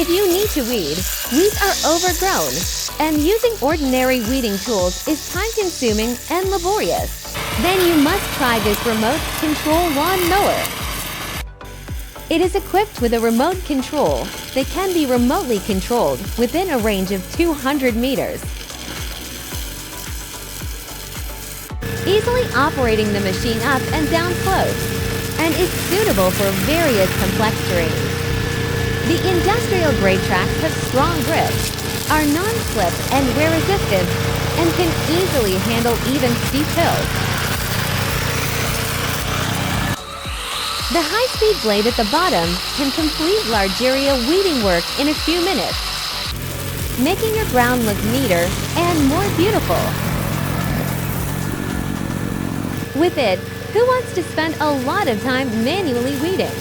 If you need to weed, weeds are overgrown, and using ordinary weeding tools is time-consuming and laborious, then you must try this remote-control lawn mower. It is equipped with a remote control that can be remotely controlled within a range of 200 meters. Easily operating the machine up and down close, and is suitable for various complex terrains. The industrial-grade tracks have strong grips, are non-slip and wear-resistant, and can easily handle even steep hills. The high-speed blade at the bottom can complete large area weeding work in a few minutes, making your ground look neater and more beautiful. With it, who wants to spend a lot of time manually weeding?